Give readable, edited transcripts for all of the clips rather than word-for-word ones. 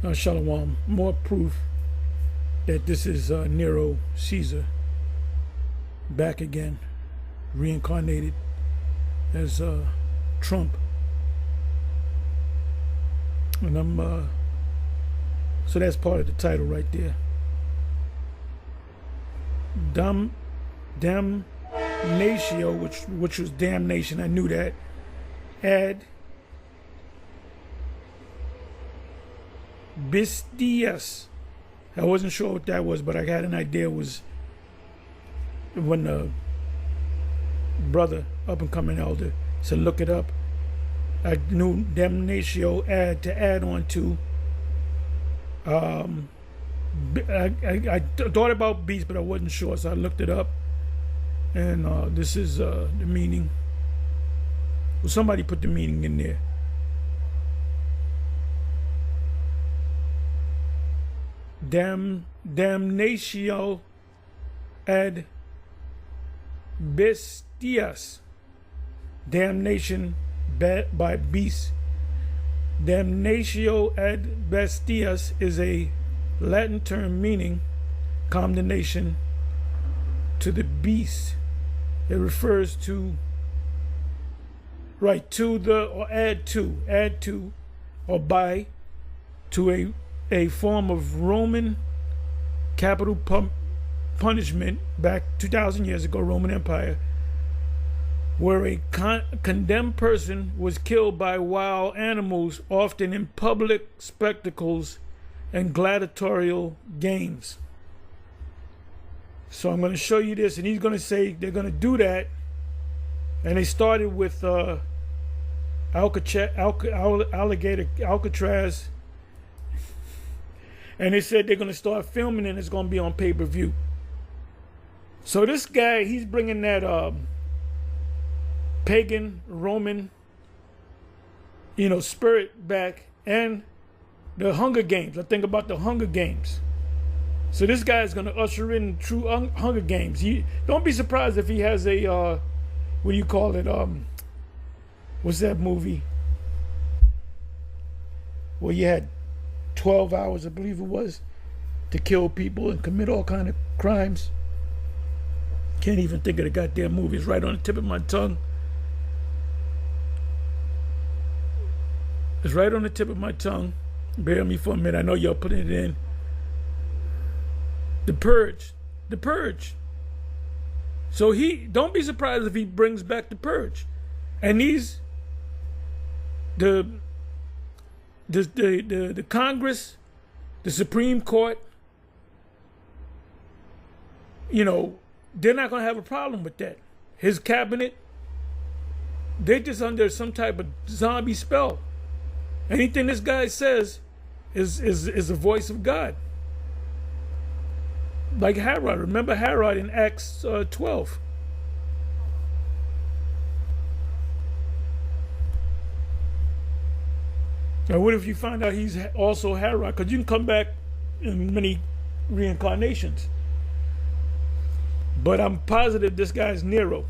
Shalom, more proof that this is Nero Caesar back again, reincarnated as Trump. And I'm so that's part of the title right there. Damnatio, which was damnation. I knew that. Ad Bestias. I wasn't sure what that was, but I had an idea. It was when the brother, up and coming elder, said look it up. I knew Damnatio to add on to. I thought about beast, but I wasn't sure, so I looked it up. And this is the meaning. Well, somebody put the meaning in there. Damnatio ad Bestias. Damnation by beasts. Damnatio ad Bestias is a Latin term meaning condemnation to the beast. It refers to, right, to the, or add to, or by, to a form of Roman capital punishment back 2,000 years ago, Roman Empire, where a condemned person was killed by wild animals, often in public spectacles and gladiatorial games. So I'm going to show you this, and he's going to say they're going to do that. And they started with Alcatraz, and they said they're going to start filming, and it's going to be on pay-per-view. So this guy, he's bringing that pagan Roman, spirit back, and the Hunger Games. I think about the Hunger Games. So this guy is going to usher in true Hunger Games. Don't be surprised if he has a what do you call it? What's that movie? Well, you had 12 hours, I believe it was, to kill people and commit all kind of crimes. Can't even think of the goddamn movie. It's right on the tip of my tongue. It's right on the tip of my tongue. Bear with me for a minute. I know y'all putting it in. The Purge. The Purge. So don't be surprised if he brings back the Purge. And the Congress, the Supreme Court, they're not going to have a problem with that. His cabinet, they're just under some type of zombie spell. Anything this guy says is the voice of God. Like Herod. Remember Herod in Acts 12. Now, what if you find out he's also Herod? Because you can come back in many reincarnations. But I'm positive this guy's Nero.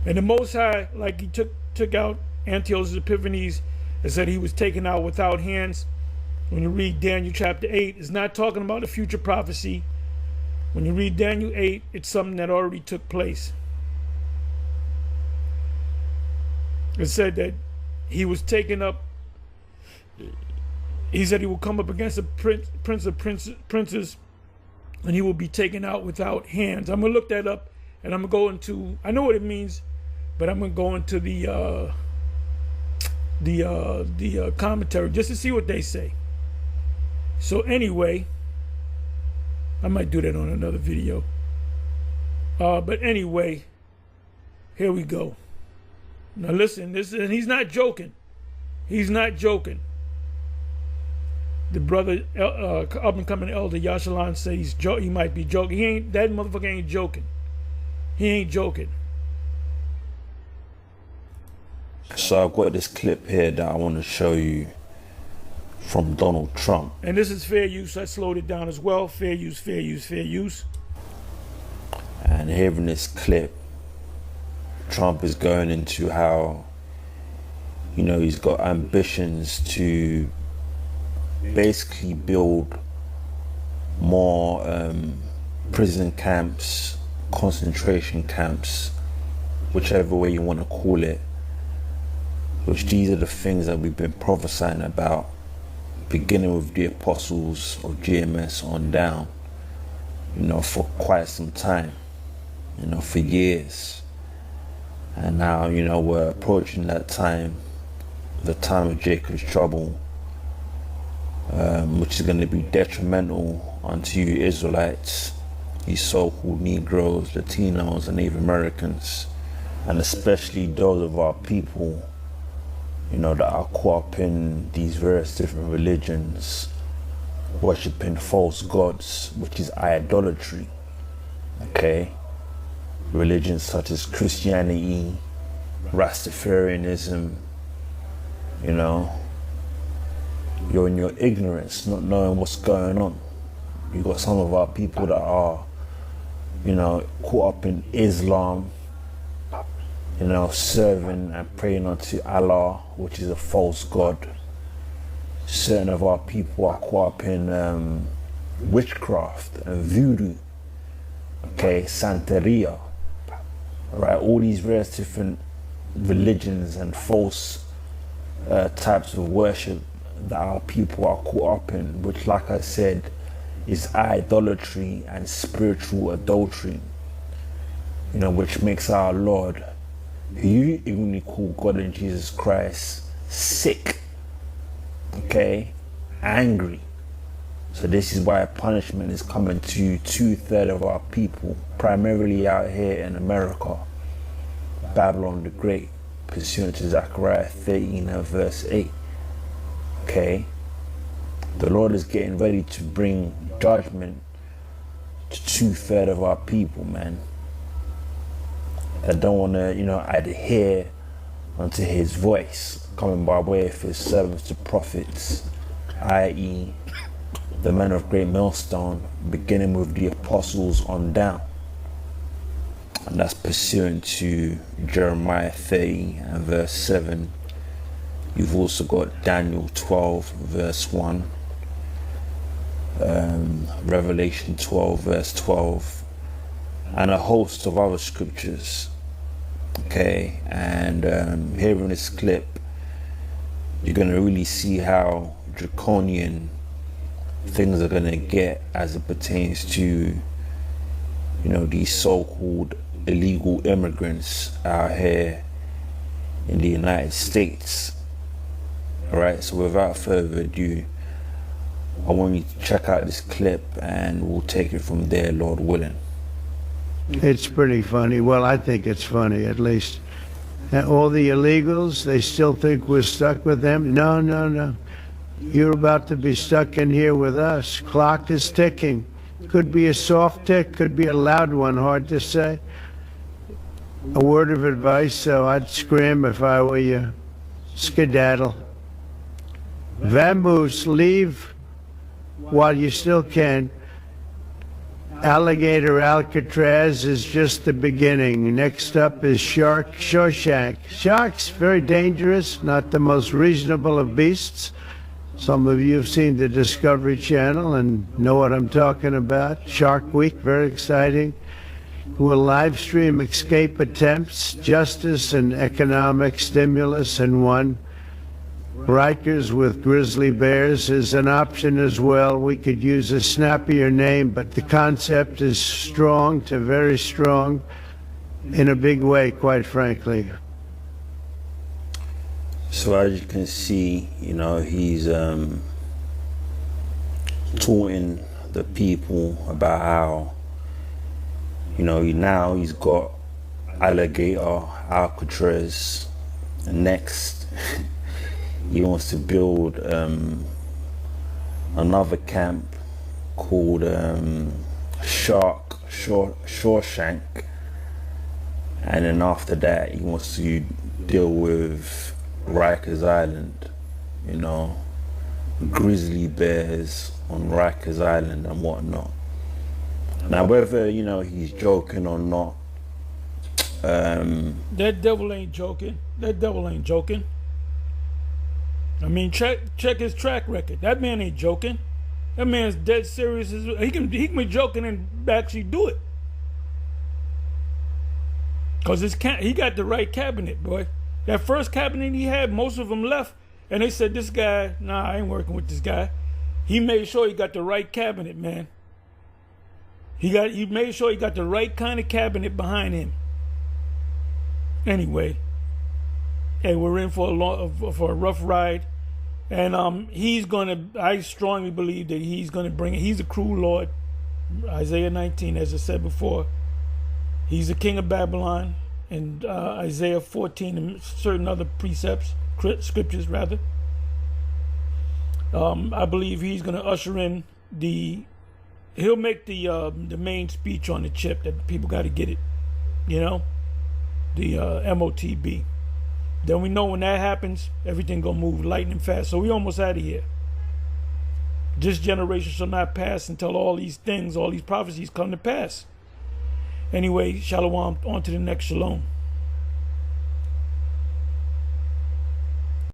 And the Most High, like he took out Antiochus Epiphanes and said he was taken out without hands. When you read Daniel chapter 8, it's not talking about a future prophecy. When you read Daniel 8, it's something that already took place. It said that he was taken up. He said he will come up against the prince of princes, and he will be taken out without hands. I'm going to look that up, and I'm going to go into, I know what it means, but I'm going to go into the commentary just to see what they say. So anyway, I might do that on another video. But anyway, here we go. Now listen, and he's not joking. He's not joking. The brother, up and coming elder Yashalan, says he might be joking. That motherfucker ain't joking. He ain't joking. So I've got this clip here that I want to show you from Donald Trump. And this is fair use. I slowed it down as well. Fair use, fair use, fair use. And here in this clip, Trump is going into how, he's got ambitions to basically build more prison camps, concentration camps, whichever way you want to call it, which these are the things that we've been prophesying about, beginning with the apostles of GMS on down, for quite some time, for years. And now, we're approaching that time, the time of Jacob's trouble, which is going to be detrimental unto you Israelites, you so-called Negroes, Latinos, and Native Americans, and especially those of our people, that are caught up in these various different religions, worshipping false gods, which is idolatry. Okay? Religions such as Christianity, Rastafarianism, you're in your ignorance, not knowing what's going on. You got some of our people that are, caught up in Islam, serving and praying unto Allah, which is a false god. Certain of our people are caught up in witchcraft and voodoo, okay, Santeria, right? All these various different religions and false types of worship that our people are caught up in, which, like I said, is idolatry and spiritual adultery, which makes our Lord, who you even call God and Jesus Christ, sick, okay, angry. So this is why punishment is coming to 2/3 of our people, primarily out here in America, Babylon the Great, pursuant to Zechariah 13 and verse 8. Okay, the Lord is getting ready to bring judgment to 2/3 of our people, man, that don't want to, adhere unto his voice, coming by way of his servants, the prophets, i.e., the men of great millstone, beginning with the apostles on down. And that's pursuant to Jeremiah 30 and verse 7. You've also got Daniel 12 verse 1, Revelation 12 verse 12, and a host of other scriptures. Okay, and here in this clip, you're going to really see how draconian things are going to get as it pertains to, these so-called illegal immigrants out here in the United States. All right, so without further ado, I want you to check out this clip and we'll take it from there, Lord willing. It's pretty funny. Well, I think it's funny, at least. And all the illegals, they still think we're stuck with them. No, no, no. You're about to be stuck in here with us. Clock is ticking. Could be a soft tick, could be a loud one, hard to say. A word of advice, so I'd scream if I were you. Skedaddle. Vamoose, leave while you still can. Alligator Alcatraz is just the beginning. Next up is Shark Shawshank. Sharks, very dangerous, not the most reasonable of beasts. Some of you have seen the Discovery Channel and know what I'm talking about. Shark Week, very exciting. We'll live stream escape attempts, justice and economic stimulus in one. Rikers with grizzly bears is an option as well. We could use a snappier name, but the concept is strong to very strong in a big way, quite frankly. So as you can see, he's taunting the people about how, now he's got alligator Alcatraz, and next he wants to build another camp called Shawshank, and then after that he wants to deal with Rikers Island, grizzly bears on Rikers Island and whatnot. Now whether he's joking or not, that devil ain't joking. That devil ain't joking. I mean, check his track record. That man ain't joking. That man's dead serious. He can be joking and actually do it. Cause he got the right cabinet, boy. That first cabinet he had, most of them left, and they said, "This guy, nah, I ain't working with this guy." He made sure he got the right cabinet, man. He made sure he got the right kind of cabinet behind him. Anyway, hey, we're in for a rough ride, and I strongly believe that he's gonna bring it. He's a cruel Lord. Isaiah 19, as I said before. He's the king of Babylon, and Isaiah 14 and certain other scriptures rather. I believe he's going to usher in he'll make the main speech on the chip that people got to get it, you know, the MOTB. Then we know when that happens, everything going to move lightning fast. So we almost out of here. This generation shall not pass until all these prophecies come to pass. Anyway, shalom, on to the next shalom.